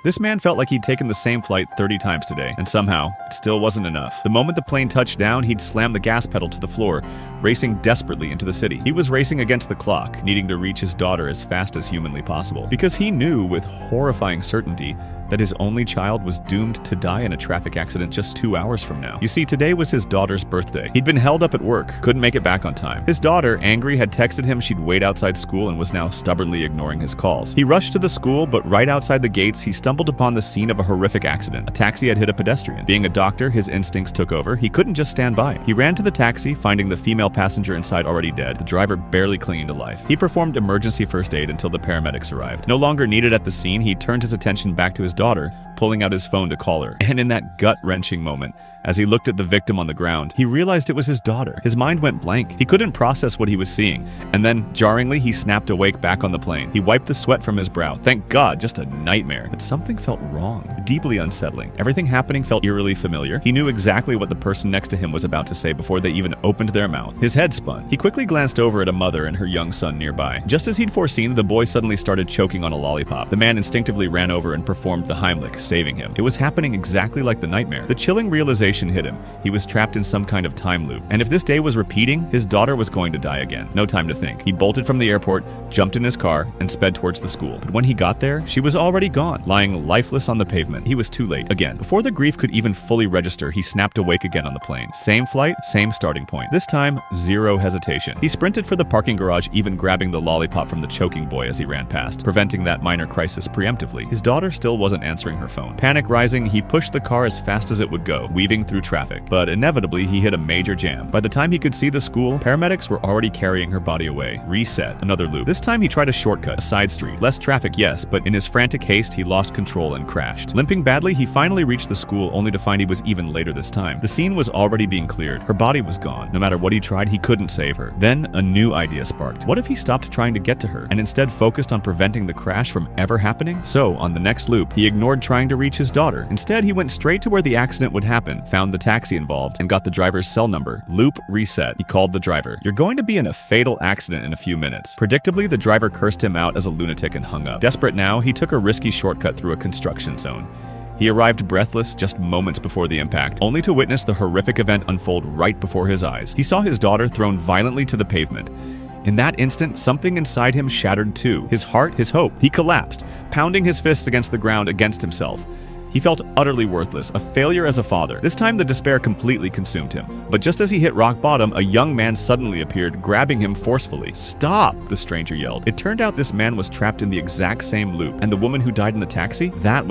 This man felt like he'd taken the same flight 30 times today, and somehow, it still wasn't enough. The moment the plane touched down, he'd slam the gas pedal to the floor, racing desperately into the city. He was racing against the clock, needing to reach his daughter as fast as humanly possible, because he knew with horrifying certainty that his only child was doomed to die in a traffic accident just 2 hours from now. You see, today was his daughter's birthday. He'd been held up at work, couldn't make it back on time. His daughter, angry, had texted him she'd wait outside school and was now stubbornly ignoring his calls. He rushed to the school, but right outside the gates, he stumbled upon the scene of a horrific accident. A taxi had hit a pedestrian. Being a doctor, his instincts took over. He couldn't just stand by. He ran to the taxi, finding the female passenger inside already dead, the driver barely clinging to life. He performed emergency first aid until the paramedics arrived. No longer needed at the scene, he turned his attention back to his daughter, pulling out his phone to call her. And in that gut-wrenching moment, as he looked at the victim on the ground, he realized it was his daughter. His mind went blank. He couldn't process what he was seeing. And then, jarringly, he snapped awake back on the plane. He wiped the sweat from his brow. Thank God, just a nightmare. But something felt wrong, deeply unsettling. Everything happening felt eerily familiar. He knew exactly what the person next to him was about to say before they even opened their mouth. His head spun. He quickly glanced over at a mother and her young son nearby. Just as he'd foreseen, the boy suddenly started choking on a lollipop. The man instinctively ran over and performed the Heimlich, saving him. It was happening exactly like the nightmare. The chilling realization hit him. He was trapped in some kind of time loop. And if this day was repeating, his daughter was going to die again. No time to think. He bolted from the airport, jumped in his car, and sped towards the school. But when he got there, she was already gone, lying lifeless on the pavement. He was too late. Again, before the grief could even fully register, he snapped awake again on the plane. Same flight, same starting point. This time, zero hesitation. He sprinted for the parking garage, even grabbing the lollipop from the choking boy as he ran past, preventing that minor crisis preemptively. His daughter still wasn't answering her phone. Panic rising, he pushed the car as fast as it would go, weaving through traffic. But inevitably, he hit a major jam. By the time he could see the school, paramedics were already carrying her body away. Reset. Another loop. This time he tried a shortcut, a side street. Less traffic, yes, but in his frantic haste, he lost control and crashed. Limping badly, he finally reached the school, only to find he was even later this time. The scene was already being cleared. Her body was gone. No matter what he tried, he couldn't save her. Then, a new idea sparked. What if he stopped trying to get to her, and instead focused on preventing the crash from ever happening? So, on the next loop, he ignored trying to reach his daughter. Instead, he went straight to where the accident would happen, found the taxi involved, and got the driver's cell number. Loop reset. He called the driver. "You're going to be in a fatal accident in a few minutes." Predictably, the driver cursed him out as a lunatic and hung up. Desperate now, he took a risky shortcut through a construction zone. He arrived breathless just moments before the impact, only to witness the horrific event unfold right before his eyes. He saw his daughter thrown violently to the pavement. In that instant, something inside him shattered too. His heart, his hope. He collapsed, pounding his fists against the ground against himself. He felt utterly worthless, a failure as a father. This time the despair completely consumed him. But just as he hit rock bottom, a young man suddenly appeared, grabbing him forcefully. "Stop!" the stranger yelled. It turned out this man was trapped in the exact same loop, and the woman who died in the taxi, that